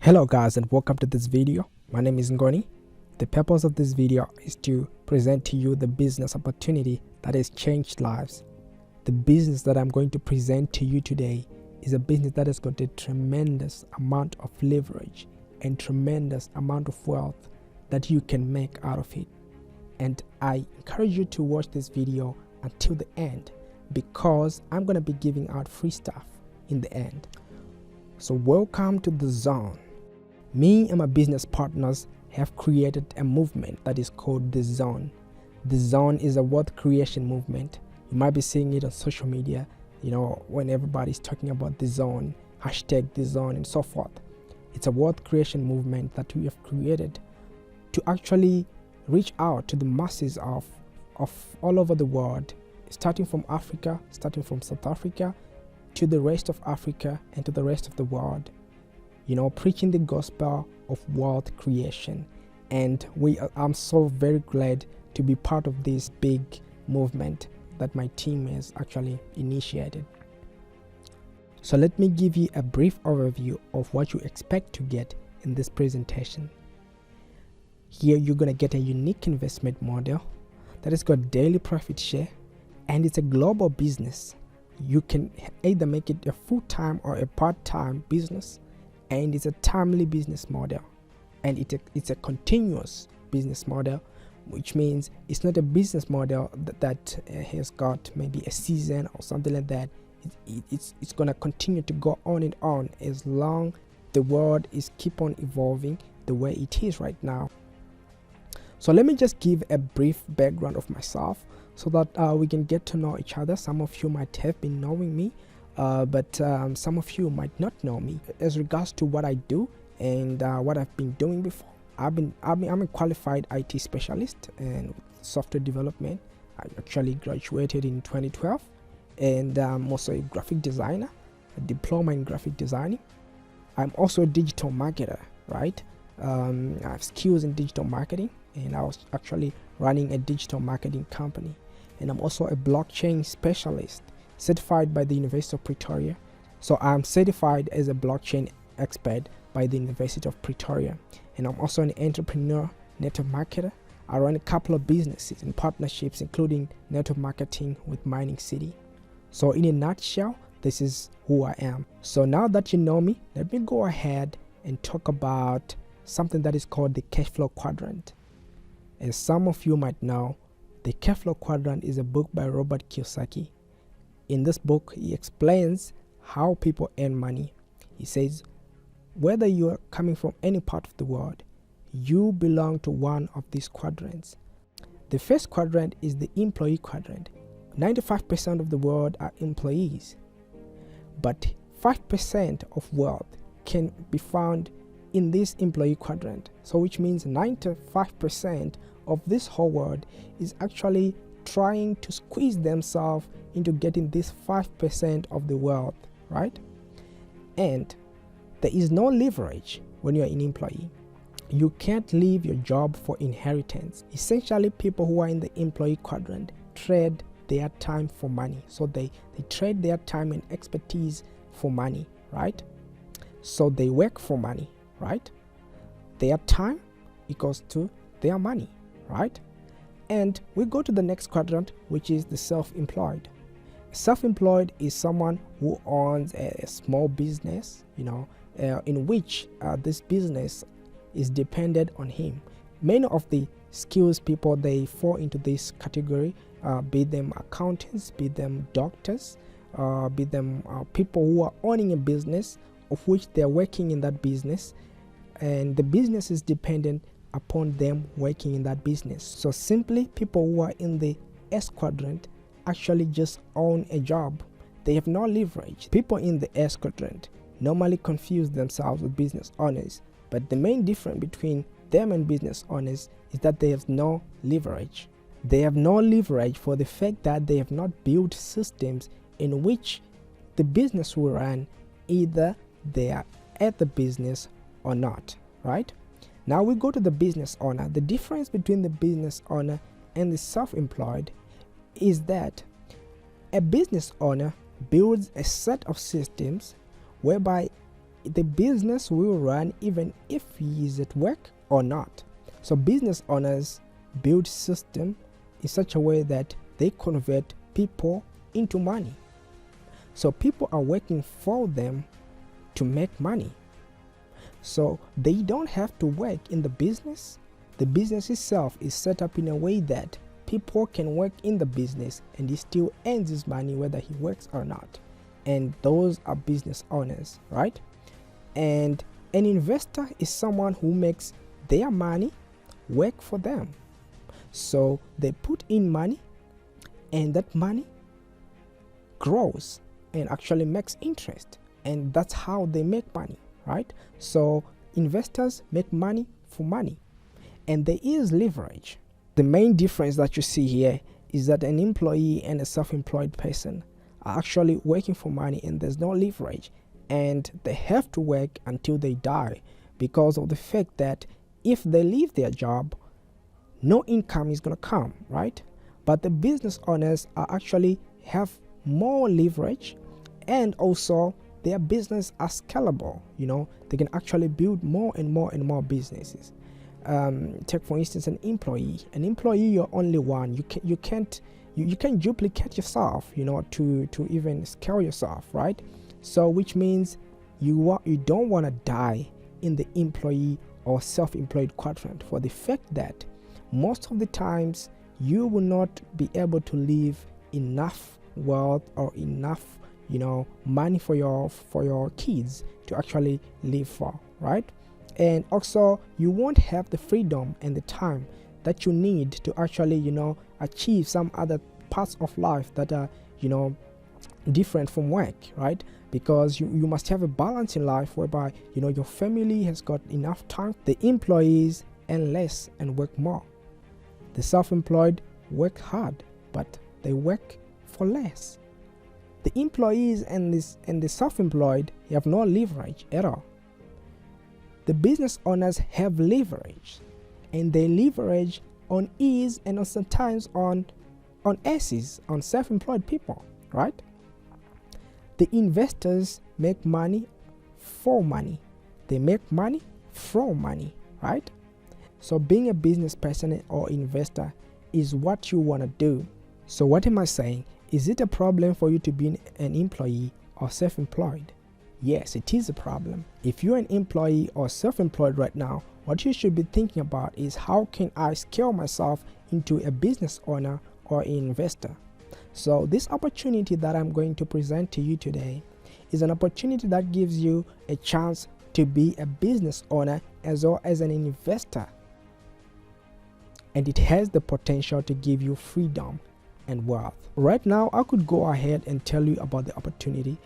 Hello guys, and welcome to this video. My name is Ngoni. The purpose of this video is to present to you the business opportunity that has changed lives. The business that I'm going to present to you today is a business that has got a tremendous amount of leverage and tremendous amount of wealth that you can make out of it. And I encourage you to watch this video until the end, because I'm going to be giving out free stuff in the end. So welcome to the zone. Me and my business partners have created a movement that is called the Zone. The Zone is a wealth creation movement. You might be seeing it on social media, when everybody's talking about the Zone, hashtag the Zone and so forth. It's a wealth creation movement that we have created to actually reach out to the masses of all over the world, starting from Africa, starting from South Africa, to the rest of Africa and to the rest of the world. Preaching the gospel of wealth creation. And I'm so very glad to be part of this big movement that my team has actually initiated. So let me give you a brief overview of what you expect to get in this presentation. Here you're going to get a unique investment model that has got daily profit share, and it's a global business. You can either make it a full-time or a part-time business, and it's a timely business model, and it's a continuous business model, which means it's not a business model that has got maybe a season or something like that. It's going to continue to go on and on as long the world is keep on evolving the way it is right now. So let me just give a brief background of myself so that we can get to know each other. Some of you might have been knowing me, but some of you might not know me. As regards to what I do and what I've been doing before, I'm a qualified IT specialist and software development. I actually graduated in 2012, and I'm also a graphic designer, a diploma in graphic designing. I'm also a digital marketer, right? I have skills in digital marketing, and I was actually running a digital marketing company. And I'm also a blockchain specialist, certified by the University of Pretoria. So I'm certified as a blockchain expert by the University of Pretoria. And I'm also an entrepreneur, network marketer. I run a couple of businesses and partnerships, including network marketing with Mining City. So in a nutshell, this is who I am. So now that you know me, let me go ahead and talk about something that is called the cash flow quadrant. As some of you might know, the cash flow quadrant is a book by Robert Kiyosaki. In this book, he explains how people earn money. He says, whether you are coming from any part of the world, you belong to one of these quadrants. The first quadrant is the employee quadrant. 95% of the world are employees, but 5% of wealth can be found in this employee quadrant. So which means 95% of this whole world is actually trying to squeeze themselves into getting this 5% of the wealth, right? And there is no leverage when you're an employee. You can't leave your job for inheritance. Essentially, people who are in the employee quadrant trade their time for money. So they trade their time and expertise for money, right? So they work for money, right? Their time equals to their money, right? And we go to the next quadrant, which is the self-employed. Self-employed is someone who owns a small business, in which this business is dependent on him. Many of the skills people, they fall into this category, be them accountants, be them doctors, be them people who are owning a business of which they're working in that business, and the business is dependent upon them working in that business. So simply, people who are in the S quadrant actually just own a job. They have no leverage. People in the S quadrant normally confuse themselves with business owners, but the main difference between them and business owners is that they have no leverage. They have no leverage for the fact that they have not built systems in which the business will run, either they are at the business or not, right? Now we go to the business owner. The difference between the business owner and the self-employed is that a business owner builds a set of systems whereby the business will run even if he is at work or not. So business owners build system in such a way that they convert people into money. So people are working for them to make money. So they don't have to work in the business. The business itself is set up in a way that people can work in the business and he still earns his money whether he works or not. And those are business owners, right? And an investor is someone who makes their money work for them. So they put in money and that money grows and actually makes interest, and that's how they make money, right? So investors make money for money, and there is leverage. The main difference that you see here is that an employee and a self-employed person are actually working for money, and there's no leverage, and they have to work until they die because of the fact that if they leave their job, no income is going to come, right? But the business owners are actually have more leverage, and also their business are scalable. They can actually build more and more and more businesses. Take for instance an employee. You're only one. You can't duplicate yourself, to even scale yourself, right? So which means you don't want to die in the employee or self-employed quadrant, for the fact that most of the times you will not be able to leave enough wealth or enough money for your kids to actually live for, right? And also you won't have the freedom and the time that you need to actually achieve some other parts of life that are different from work, right? Because you must have a balance in life whereby your family has got enough time. The employees earn less and work more. The self-employed work hard, but they work for less. The employees and the self-employed have no leverage at all. The business owners have leverage, and they leverage on ease and sometimes on S's, on self-employed people, right? The investors make money for money. They make money from money, right? So being a business person or investor is what you want to do. So what am I saying? Is it a problem for you to be an employee or self-employed? Yes, it is a problem. If you're an employee or self-employed right now, what you should be thinking about is how can I scale myself into a business owner or an investor? So this opportunity that I'm going to present to you today is an opportunity that gives you a chance to be a business owner as well as an investor. And it has the potential to give you freedom and wealth. Right now, I could go ahead and tell you about the opportunity,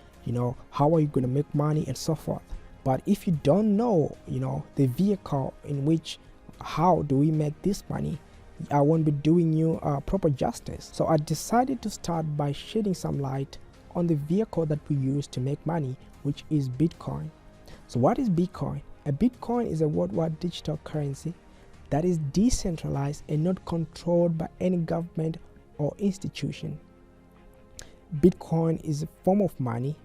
how are you going to make money and so forth. But if you don't know, the vehicle in which, how do we make this money, I won't be doing you proper justice. So I decided to start by shedding some light on the vehicle that we use to make money, which is Bitcoin. So what is Bitcoin? A Bitcoin is a worldwide digital currency that is decentralized and not controlled by any government or institution. Bitcoin is a form of money.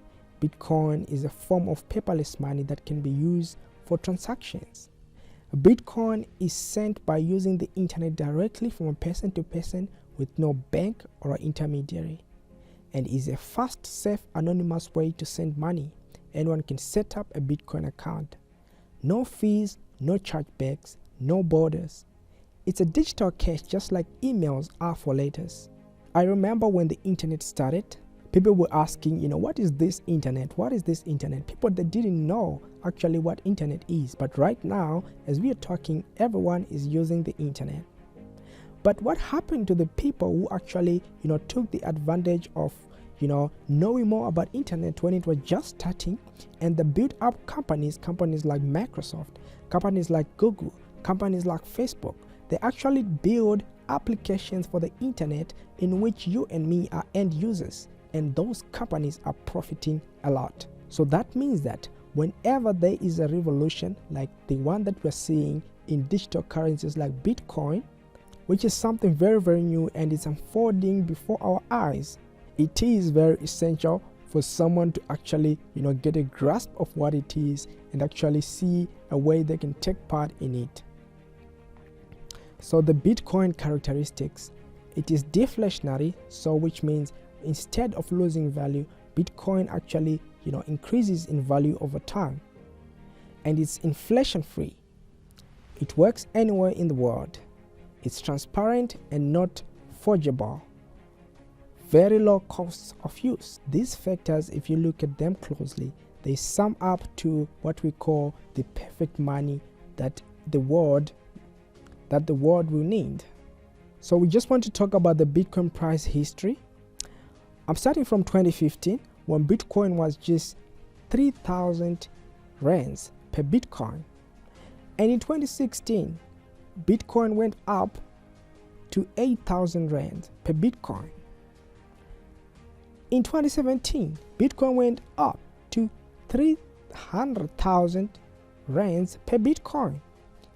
Bitcoin is a form of paperless money that can be used for transactions. Bitcoin is sent by using the internet directly from a person to person with no bank or intermediary, and is a fast, safe, anonymous way to send money. Anyone can set up a Bitcoin account. No fees, no chargebacks, no borders. It's a digital cash just like emails are for letters. I remember when the internet started, people were asking, what is this internet? What is this internet? People that didn't know actually what internet is. But right now, as we are talking, everyone is using the internet. But what happened to the people who actually, took the advantage of, knowing more about internet when it was just starting, and they built up companies like Microsoft, companies like Google, companies like Facebook. They actually build applications for the internet in which you and me are end users, and those companies are profiting a lot. So that means that whenever there is a revolution like the one that we're seeing in digital currencies like Bitcoin, which is something very, very new and it's unfolding before our eyes, it is very essential for someone to actually get a grasp of what it is and actually see a way they can take part in it. So the Bitcoin characteristics, it is deflationary, so which means instead of losing value, Bitcoin actually increases in value over time. And it's inflation free. It works anywhere in the world. It's transparent and not forgeable. Very low costs of use. These factors, if you look at them closely, they sum up to what we call the perfect money that the world will need. So we just want to talk about the Bitcoin price history. I'm starting from 2015, when Bitcoin was just 3,000 rands per Bitcoin. And in 2016, Bitcoin went up to 8,000 rands per Bitcoin. In 2017, Bitcoin went up to 300,000 rands per Bitcoin.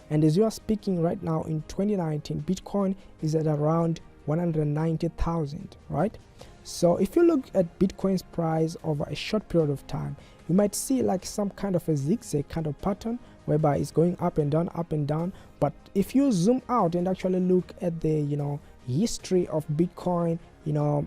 And as you are speaking right now in 2019, Bitcoin is at around 190,000, right? So if you look at Bitcoin's price over a short period of time, you might see like some kind of a zigzag kind of pattern whereby it's going up and down. But if you zoom out and actually look at the history of Bitcoin,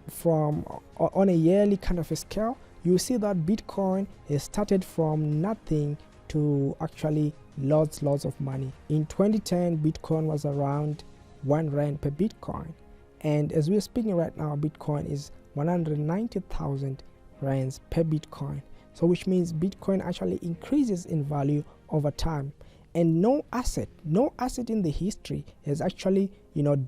from on a yearly kind of a scale, you see that Bitcoin has started from nothing to actually lots of money. In 2010, Bitcoin was around 1 rand per Bitcoin, and as we're speaking right now, Bitcoin is 190,000 rands per Bitcoin. So which means Bitcoin actually increases in value over time, and no asset in the history has actually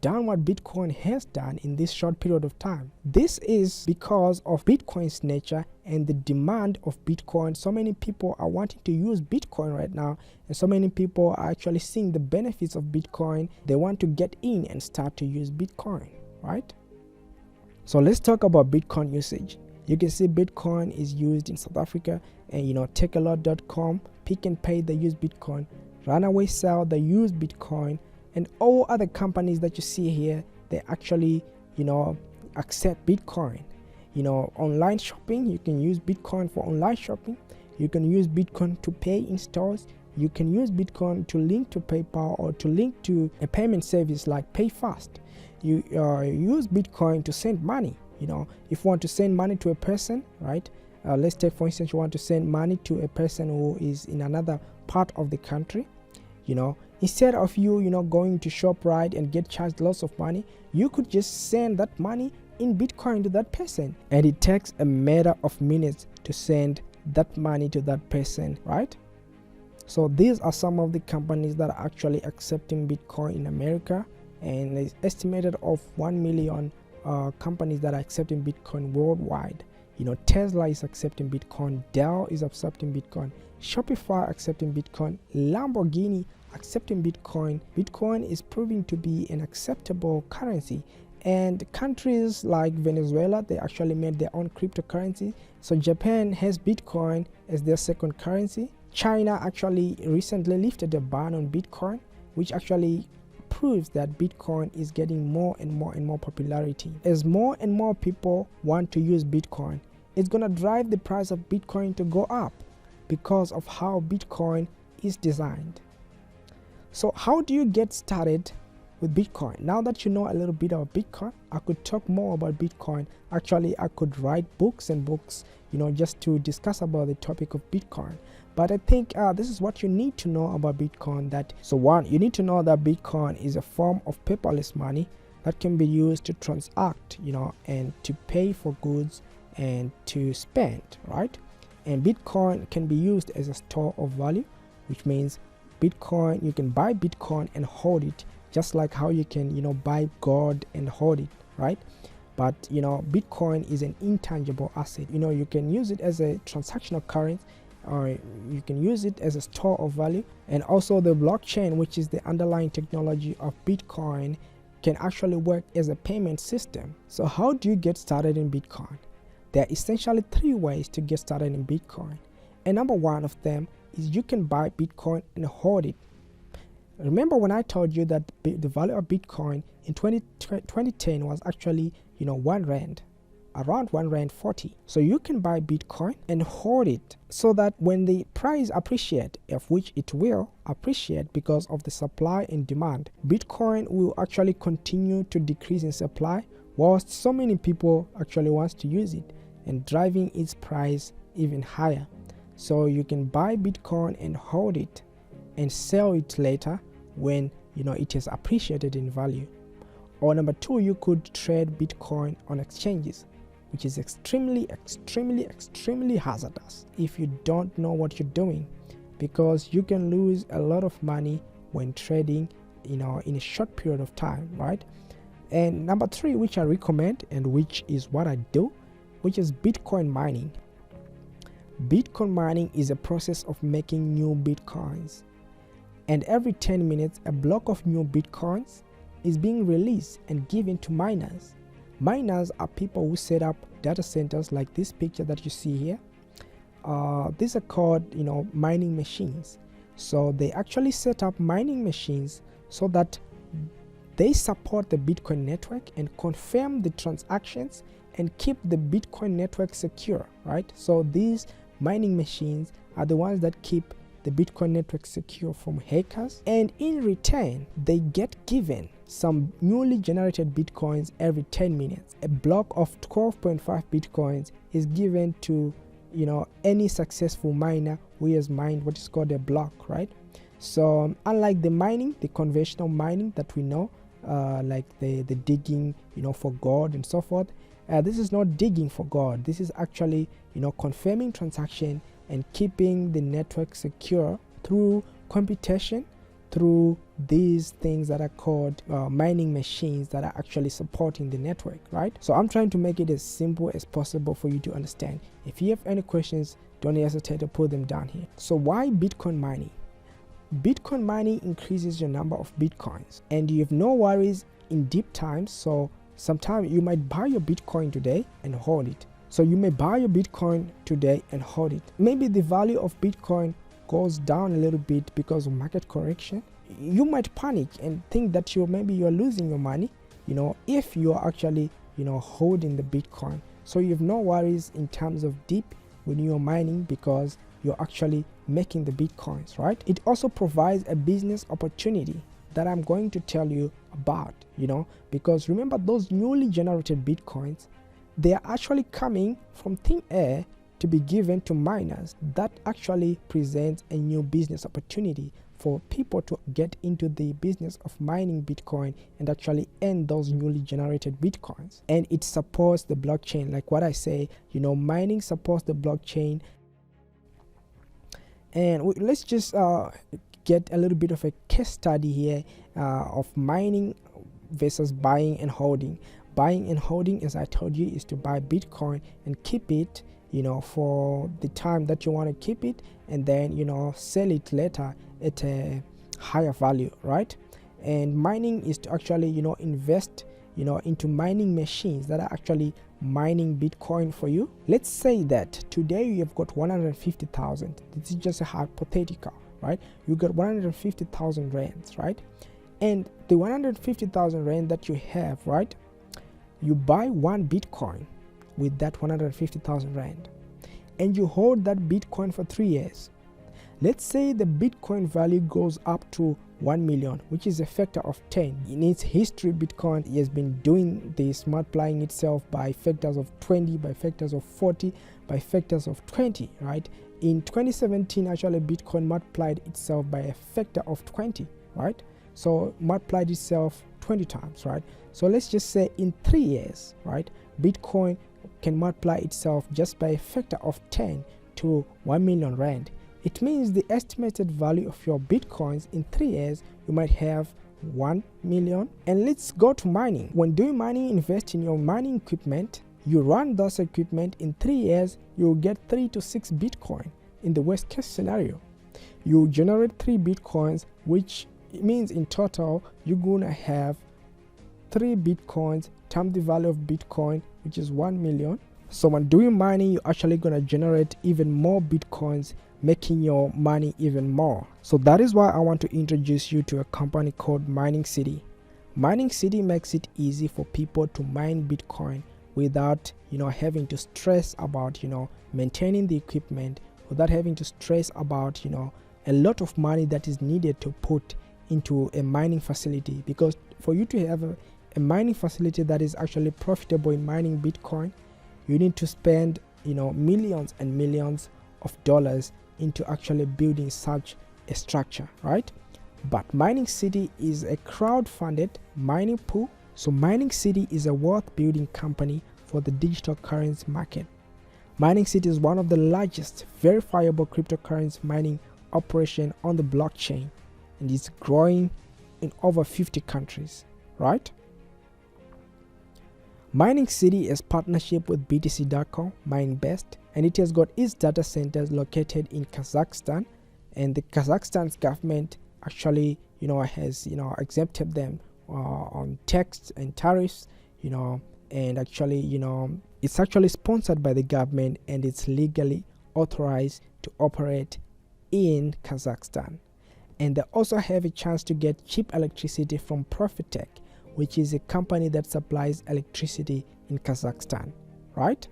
done what Bitcoin has done in this short period of time. This is because of Bitcoin's nature and the demand of Bitcoin. So many people are wanting to use Bitcoin right now, and so many people are actually seeing the benefits of Bitcoin. They want to get in and start to use Bitcoin, right? So let's talk about Bitcoin usage. You can see Bitcoin is used in South Africa, and Takealot.com, Pick and Pay, they use Bitcoin. Runaway Sell, they use Bitcoin, and all other companies that you see here, they actually accept Bitcoin. Online shopping, you can use Bitcoin for online shopping. You can use Bitcoin to pay in stores. You can use Bitcoin to link to PayPal or to link to a payment service like PayFast. You use Bitcoin to send money. If you want to send money to a person, right? Let's take, for instance, you want to send money to a person who is in another part of the country. Instead of you going to ShopRite and get charged lots of money, you could just send that money in Bitcoin to that person, and it takes a matter of minutes to send that money to that person, right? So these are some of the companies that are actually accepting Bitcoin in America, and it's estimated of 1 million companies that are accepting Bitcoin worldwide. Tesla is accepting Bitcoin, Dell is accepting Bitcoin, Shopify accepting Bitcoin, Lamborghini accepting Bitcoin. Bitcoin is proving to be an acceptable currency, and countries like Venezuela, they actually made their own cryptocurrency. So Japan has Bitcoin as their second currency. China actually recently lifted a ban on Bitcoin, which actually proves that Bitcoin is getting more and more popularity. As more and more people want to use Bitcoin, it's gonna drive the price of Bitcoin to go up because of how Bitcoin is designed. So how do you get started with Bitcoin? Now that you know a little bit about Bitcoin, I could talk more about Bitcoin. Actually, I could write books and books, just to discuss about the topic of Bitcoin. But I think this is what you need to know about Bitcoin. So one, you need to know that Bitcoin is a form of paperless money that can be used to transact, and to pay for goods and to spend, right? And Bitcoin can be used as a store of value, which means Bitcoin, you can buy Bitcoin and hold it, just like how you can, buy gold and hold it, right? But, Bitcoin is an intangible asset. You can use it as a transactional currency, or you can use it as a store of value. And also the blockchain, which is the underlying technology of Bitcoin, can actually work as a payment system. So how do you get started in Bitcoin? There are essentially 3 ways to get started in Bitcoin. And number one of them is you can buy Bitcoin and hold it. Remember when I told you that the value of Bitcoin in 2010 was actually 1 rand. around 1 rand 40. So you can buy Bitcoin and hold it so that when the price appreciate, of which it will appreciate because of the supply and demand, Bitcoin will actually continue to decrease in supply whilst so many people actually wants to use it and driving its price even higher. So you can buy Bitcoin and hold it and sell it later when it has appreciated in value. Or number 2, you could trade Bitcoin on exchanges, which is extremely hazardous if you don't know what you're doing, because you can lose a lot of money when trading in a short period of time, right? And number 3, which I recommend and which is what I do, which is Bitcoin mining. Bitcoin mining is a process of making new Bitcoins, and every 10 minutes a block of new Bitcoins is being released and given to miners. Miners are people who set up data centers like this picture that you see here. These are called mining machines. So they actually set up mining machines so that they support the Bitcoin network and confirm the transactions and keep the Bitcoin network secure, right? So these mining machines are the ones that keep the Bitcoin network secure from hackers, and in return they get given some newly generated Bitcoins every 10 minutes. A block of 12.5 Bitcoins is given to any successful miner who has mined what is called a block, right? So unlike the conventional mining that we know, like the digging for gold and so forth, this is not digging for gold. This is actually confirming transaction and keeping the network secure through computation, through these things that are called mining machines that are actually supporting the network, right? So I'm trying to make it as simple as possible for you to understand. If you have any questions, don't hesitate to put them down here. So why Bitcoin mining? Bitcoin mining increases your number of Bitcoins and you have no worries in deep times. So sometimes you might buy your Bitcoin today and hold it. So you may buy your Bitcoin today and hold it. Maybe the value of Bitcoin goes down a little bit because of market correction. You might panic and think that maybe you're losing your money, if you're actually, holding the Bitcoin. So you have no worries in terms of deep when you're mining because you're actually making the Bitcoins, right? It also provides a business opportunity that I'm going to tell you about, because remember those newly generated Bitcoins, they are actually coming from thin air to be given to miners. That actually presents a new business opportunity for people to get into the business of mining Bitcoin and actually earn those newly generated Bitcoins. And it supports the blockchain. Like what I say, mining supports the blockchain. And let's just get a little bit of a case study here of mining versus buying and holding. Buying and holding, as I told you, is to buy Bitcoin and keep it, for the time that you want to keep it, and then, sell it later at a higher value, right? And mining is to actually, invest, into mining machines that are actually mining Bitcoin for you. Let's say that today you have got 150,000. This is just a hypothetical, right? You got 150,000 rands, right? And the 150,000 rand that you have, right? You buy one Bitcoin with that 150,000 rand and you hold that Bitcoin for 3 years. Let's say the Bitcoin value goes up to 1 million, which is a factor of 10. In its history, Bitcoin has been doing this, multiplying itself by factors of 20, by factors of 40, by factors of 20, right? In 2017, actually, Bitcoin multiplied itself by a factor of 20, right? So multiplied itself 20 times, right? So let's just say in 3 years, right, Bitcoin can multiply itself just by a factor of 10 to 1 million rand. It means the estimated value of your Bitcoins in 3 years, you might have 1 million. And let's go to mining. When doing mining, invest in your mining equipment. You run those equipment in 3 years, you'll get 3 to 6 Bitcoin in the worst case scenario. You generate 3 Bitcoins, which means in total, you're gonna have 3 Bitcoins times the value of Bitcoin, which is 1 million. So when doing mining, you're actually gonna generate even more Bitcoins, making your money even more. So that is why I want to introduce you to a company called Mining City. Mining City makes it easy for people to mine Bitcoin without having to stress about maintaining the equipment, without having to stress about a lot of money that is needed to put into a mining facility. Because for you to have a mining facility that is actually profitable in mining Bitcoin, you need to spend millions and millions of dollars into actually building such a structure, right? But Mining City is a crowd-funded mining pool. So Mining City is a wealth building company for the digital currency market. Mining City is one of the largest verifiable cryptocurrency mining operation on the blockchain, and it's growing in over 50 countries, right? Mining City is partnership with BTC.com, MineBest, and it has got its data centers located in Kazakhstan, and the Kazakhstan's government actually has exempted them on tax and tariffs, and actually it's actually sponsored by the government, and it's legally authorized to operate in Kazakhstan. And they also have a chance to get cheap electricity from Profitech, which is a company that supplies electricity in Kazakhstan, right?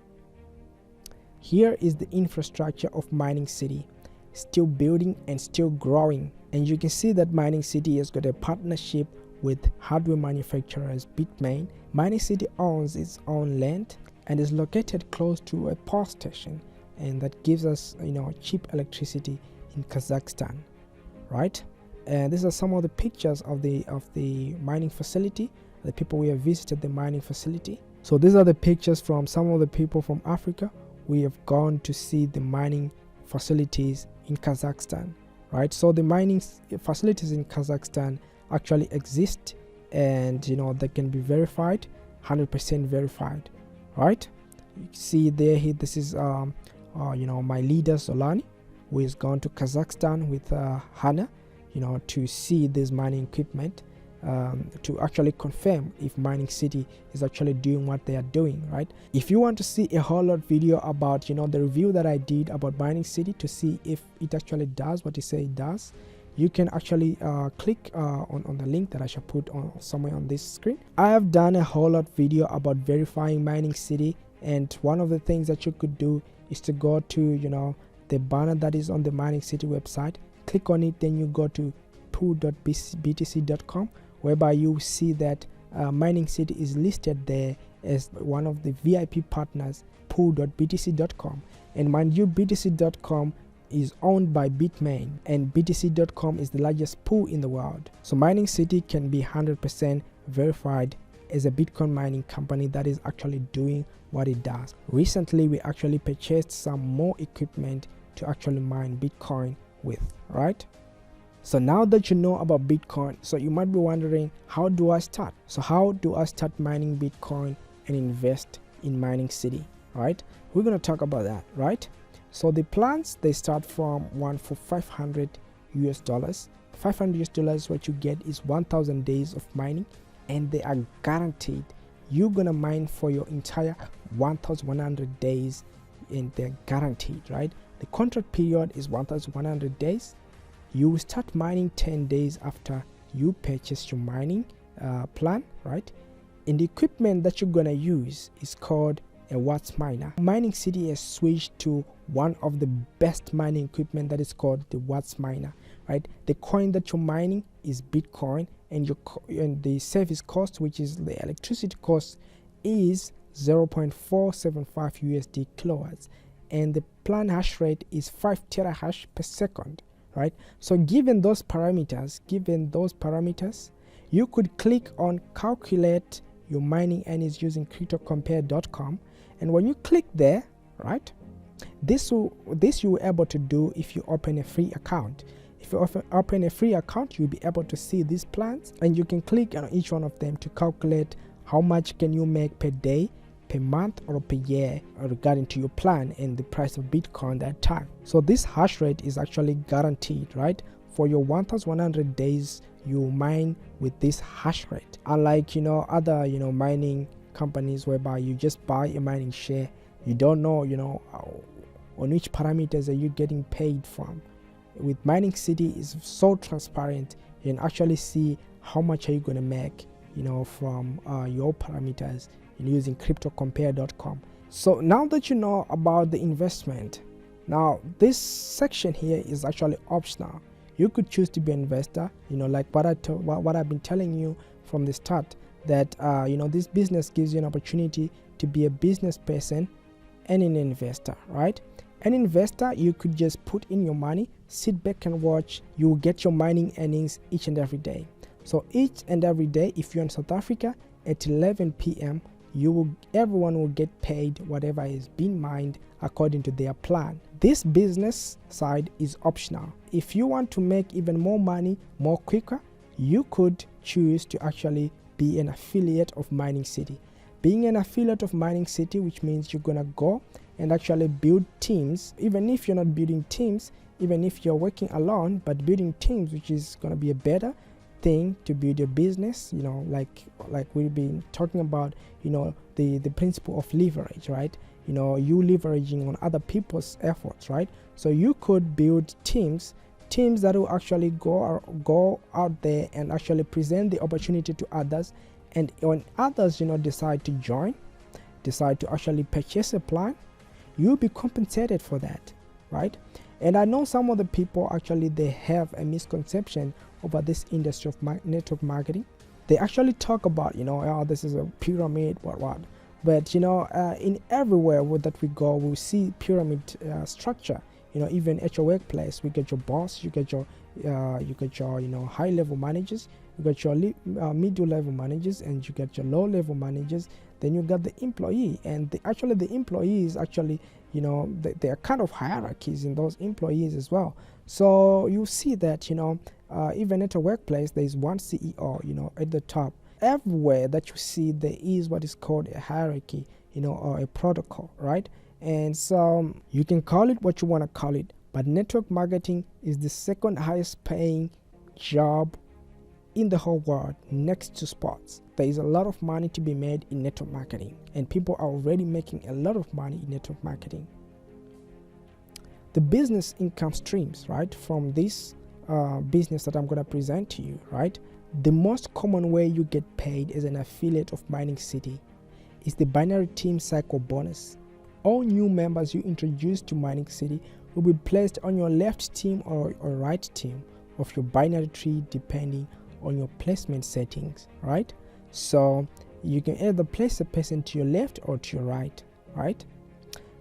Here is the infrastructure of Mining City, still building and still growing. And you can see that Mining City has got a partnership with hardware manufacturers Bitmain. Mining City owns its own land and is located close to a power station, and that gives us cheap electricity in Kazakhstan, right? And these are some of the pictures of the mining facility, the people we have visited the mining facility. So these are the pictures from some of the people from Africa. We have gone to see the mining facilities in Kazakhstan, right? So the mining facilities in Kazakhstan actually exist, and they can be verified, 100% verified, right? You see there, this is my leader Solani, who has gone to Kazakhstan with Hannah, to see this mining equipment, to actually confirm if Mining City is actually doing what they are doing, right? If you want to see a whole lot video about the review that I did about Mining City to see if it actually does what it says it does, you can actually click on the link that I shall put on somewhere on this screen. I have done a whole lot video about verifying Mining City, and one of the things that you could do is to go to the banner that is on the Mining City website, click on it, then you go to pool.btc.com, whereby you see that Mining City is listed there as one of the VIP partners, pool.btc.com. And mind you, btc.com is owned by Bitmain, and btc.com is the largest pool in the world. So Mining City can be 100% verified as a Bitcoin mining company that is actually doing what it does. Recently, we actually purchased some more equipment to actually mine Bitcoin with, right? So now that you know about Bitcoin, so you might be wondering, how do I start? So how do I start mining Bitcoin and invest in Mining City, right? We're going to talk about that, right? So the plans, they start from one for $500 US. $500 US, what you get is 1,000 days of mining, and they are guaranteed. You're going to mine for your entire 1,100 days, and they're guaranteed, right? The contract period is 1,100 days. You will start mining 10 days after you purchase your mining plan, right? And the equipment that you're gonna use is called a Watts miner. Mining City has switched to one of the best mining equipment that is called the Watts miner, right? The coin that you're mining is Bitcoin, and the service cost, which is the electricity cost, is 0.475 USD kilowatts, and the plan hash rate is 5 terahash per second, right? So given those parameters, you could click on calculate your mining earnings using cryptocompare.com, and when you click there, right, this you will be able to do if you open a free account. If you open a free account, you'll be able to see these plans, and you can click on each one of them to calculate how much can you make per day, per month, or per year regarding to your plan and the price of Bitcoin that time. So this hash rate is actually guaranteed, right? For your 1,100 days, you mine with this hash rate. Unlike other mining companies whereby you just buy a mining share, you don't know on which parameters are you getting paid from. With Mining City, is so transparent. You can actually see how much are you going to make from your parameters using cryptocompare.com. So now that you know about the investment, now this section here is actually optional. You could choose to be an investor, like what I've been telling you from the start, that this business gives you an opportunity to be a business person and an investor, right? An investor, you could just put in your money, sit back and watch. You will get your mining earnings each and every day. So each and every day, if you're in South Africa at 11 p.m., everyone will get paid whatever is being mined according to their plan. This business side is optional. If you want to make even more money more quicker, you could choose to actually be an affiliate of Mining City. Being an affiliate of Mining City, which means you're gonna go and actually build teams, even if you're not building teams, even if you're working alone, but building teams, which is gonna be a better thing to build your business. Like we've been talking about, the principle of leverage, right? You leveraging on other people's efforts, right? So you could build teams that will actually go out there and actually present the opportunity to others. And when others decide to actually purchase a plan, you'll be compensated for that, right? And I know some of the people actually, they have a misconception about this industry of network marketing. They actually talk about, this is a pyramid, what. But in everywhere that we go, we see pyramid structure. Even at your workplace, we get your boss, you get your high level managers, you got your middle level managers, and you get your low level managers. Then you got the employee, and the employees actually, there are kind of hierarchies in those employees as well. So you see that even at a workplace, there is one CEO at the top. Everywhere that you see, there is what is called a hierarchy, or a protocol, right? And so you can call it what you want to call it, but network marketing is the second highest paying job in the whole world, next to sports. There is a lot of money to be made in network marketing, and people are already making a lot of money in network marketing. The business income streams, right, from this business that I'm going to present to you, right? The most common way you get paid as an affiliate of Mining City is the binary team cycle bonus. All new members you introduce to Mining City will be placed on your left team or right team of your binary tree, depending on your placement settings, right? So you can either place a person to your left or to your right, right?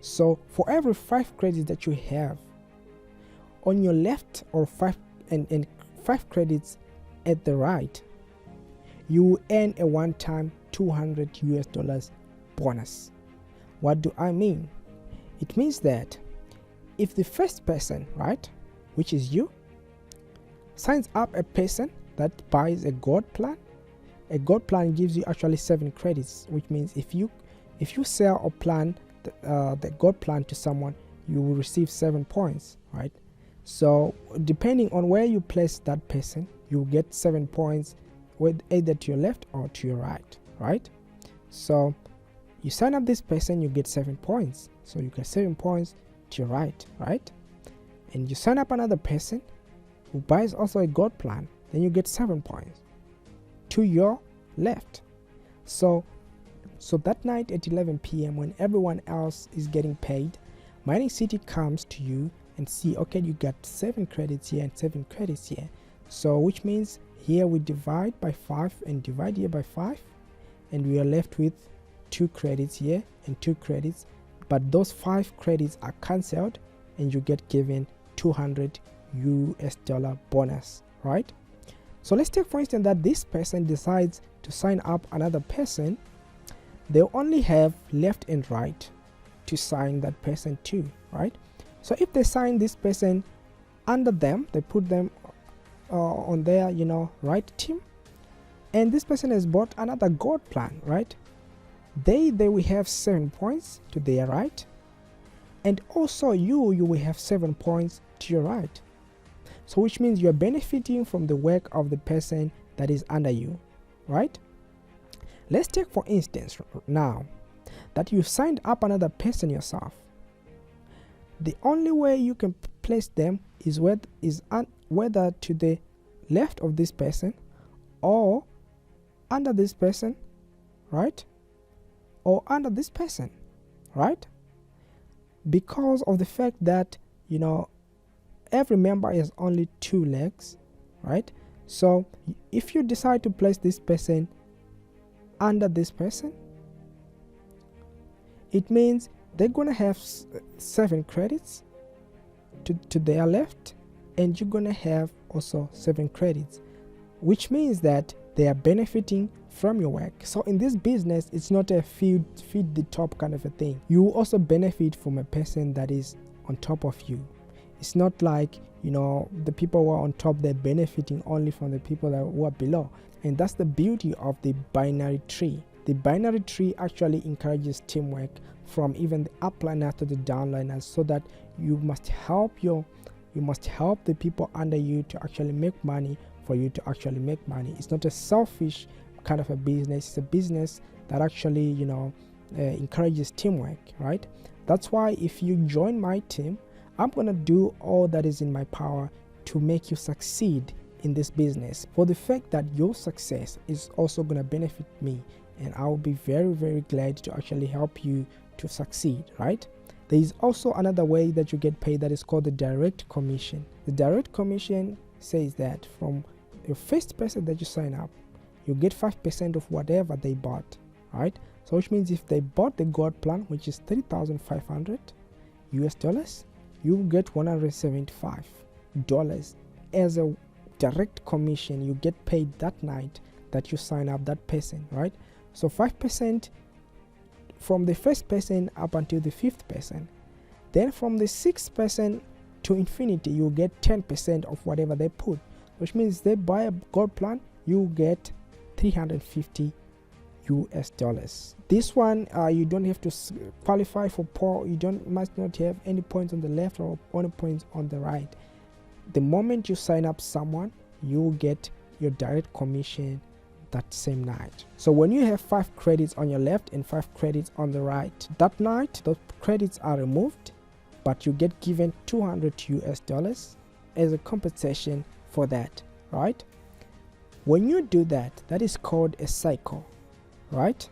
So for every 5 credits that you have on your left, or 5 and 5 credits at the right, you will earn a one-time $200 bonus. What do I mean? It means that if the first person, right, which is you, signs up a person that buys a gold plan gives you actually 7 credits, which means if you sell or plan the gold plan to someone, you will receive 7 points, right? So depending on where you place that person, you will get 7 points, either to your left or to your right, right? So you sign up this person, you get 7 points. So you get 7 points to your right, right? And you sign up another person who buys also a gold plan, then you get 7 points to your left. So that night at 11 p.m. when everyone else is getting paid, Mining City comes to you and see, okay, you got 7 credits here and 7 credits here. So which means here we divide by 5 and divide here by 5, and we are left with 2 credits here and 2 credits, but those 5 credits are cancelled and you get given $200 bonus, right? So let's take for instance that this person decides to sign up another person. They'll only have left and right to sign that person too, right? So if they sign this person under them, they put them on their right team, and this person has bought another gold plan, right? They will have 7 points to their right, and also you will have 7 points to your right. So which means you're benefiting from the work of the person that is under you, right? Let's take for instance now that you signed up another person yourself. The only way you can place them is whether to the left of this person or under this person, right? or under this person, right? Because of the fact that, every member has only 2 legs, right? So if you decide to place this person under this person, it means they're going to have 7 credits to their left, and you're going to have also 7 credits, which means that they are benefiting from your work. So in this business, it's not a feed the top kind of a thing. You also benefit from a person that is on top of you. It's not like, the people who are on top, they're benefiting only from the people who are below. And that's the beauty of the binary tree. The binary tree actually encourages teamwork from even the upliners to the downliners, so that you must help the people under you to actually make money for you to actually make money. It's not a selfish kind of a business. It's a business that actually, encourages teamwork, right? That's why if you join my team, I'm going to do all that is in my power to make you succeed in this business, for the fact that your success is also going to benefit me, and I will be very, very glad to actually help you to succeed, right? There is also another way that you get paid that is called the direct commission. The direct commission says that from your first person that you sign up, you get 5% of whatever they bought, right? So which means if they bought the gold plan, which is $3,500 US, you get $175 as a direct commission. You get paid that night that you sign up that person, right? So 5% from the first person up until the 5th person. Then from the 6th person to infinity, you get 10% of whatever they put, which means they buy a gold plan, you get $350 US. This one, you don't have to qualify for poor. Must not have any points on the left or any points on the right. The moment you sign up someone, you get your direct commission that same night. So when you have 5 credits on your left and 5 credits on the right, that night those credits are removed, but you get given $200 US as a compensation for that, right? When you do that, that is called a cycle, right?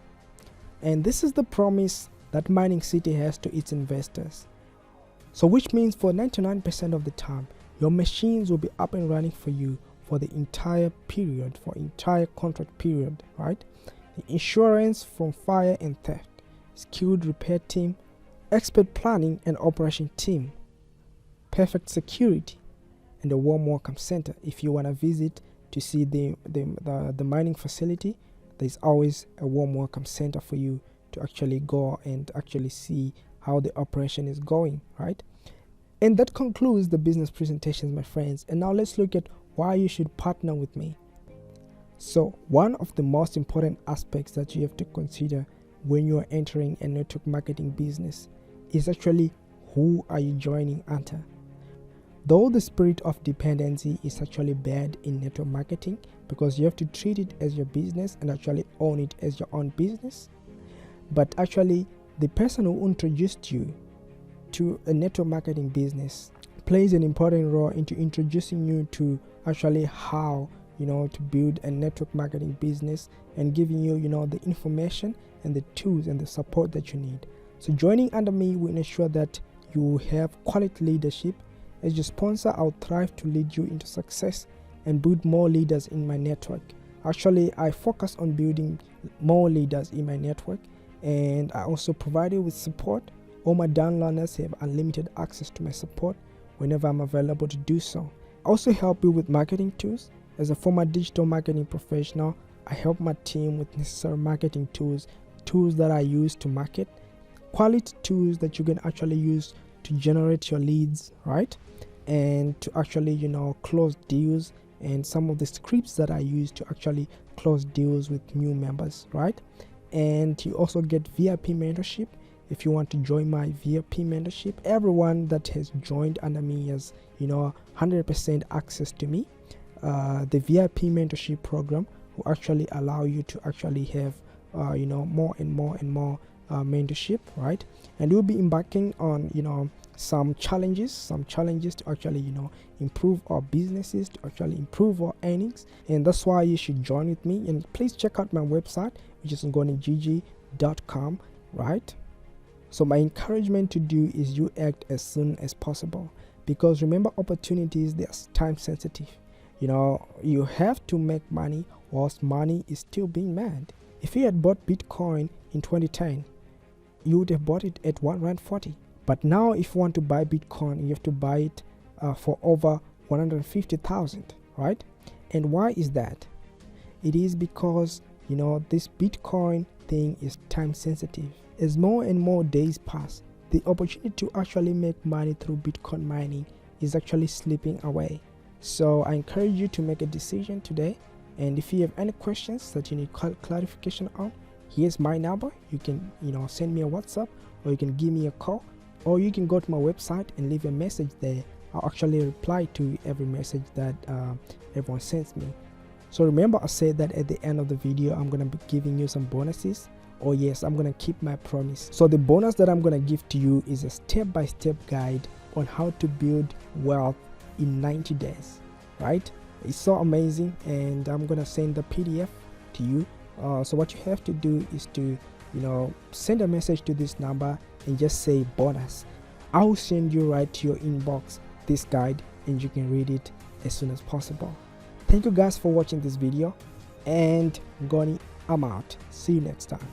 And this is the promise that Mining City has to its investors. So which means for 99% of the time, your machines will be up and running for you for the entire period, for entire contract period, right? The insurance from fire and theft, skilled repair team, expert planning and operation team, perfect security, and a warm welcome center. If you want to visit to see the mining facility, there's always a warm welcome center for you to actually go and actually see how the operation is going, right? And that concludes the business presentations, my friends. And now let's look at why you should partner with me. So one of the most important aspects that you have to consider when you are entering a network marketing business is actually who are you joining under. Though the spirit of dependency is actually bad in network marketing, because you have to treat it as your business and actually own it as your own business, but actually the person who introduced you to a network marketing business plays an important role into introducing you to actually how to build a network marketing business, and giving you the information and the tools and the support that you need. So joining under me will ensure that you have quality leadership. As your sponsor, I'll thrive to lead you into success and build more leaders in my network. Actually, I focus on building more leaders in my network, and I also provide you with support. All my downliners have unlimited access to my support whenever I'm available to do so. I also help you with marketing tools. As a former digital marketing professional, I help my team with necessary marketing tools that I use to market, quality tools that you can actually use to generate your leads, right? And to actually close deals, and some of the scripts that I use to actually close deals with new members, right? And you also get VIP mentorship. If you want to join my VIP mentorship, everyone that has joined under me has 100% access to me. The VIP mentorship program will actually allow you to actually have more and more mentorship, right? And we'll be embarking on some challenges to actually improve our businesses, to actually improve our earnings. And that's why you should join with me. And please check out my website, which is Ngoni Jiji, ngoni.com, right? So my encouragement to do is you act as soon as possible, because remember, opportunities, they are time sensitive. You have to make money whilst money is still being made. If you had bought Bitcoin in 2010, you would have bought it at $140. But now if you want to buy Bitcoin, you have to buy it for over 150,000, right? And why is that? It is because this Bitcoin thing is time sensitive. As more and more days pass, the opportunity to actually make money through Bitcoin mining is actually slipping away. So I encourage you to make a decision today. And if you have any questions that you need clarification on, here's my number. You can send me a WhatsApp, or you can give me a call, or you can go to my website and leave a message there. I'll actually reply to every message that everyone sends me. So remember, I said that at the end of the video I'm going to be giving you some bonuses. Oh yes, I'm going to keep my promise. So the bonus that I'm going to give to you is a step-by-step guide on how to build wealth in 90 days, right? It's so amazing, and I'm going to send the PDF to you. So what you have to do is to send a message to this number and just say bonus. I'll send you right to your inbox this guide, and you can read it as soon as possible. Thank you guys for watching this video, and Ngoni, I'm out. See you next time.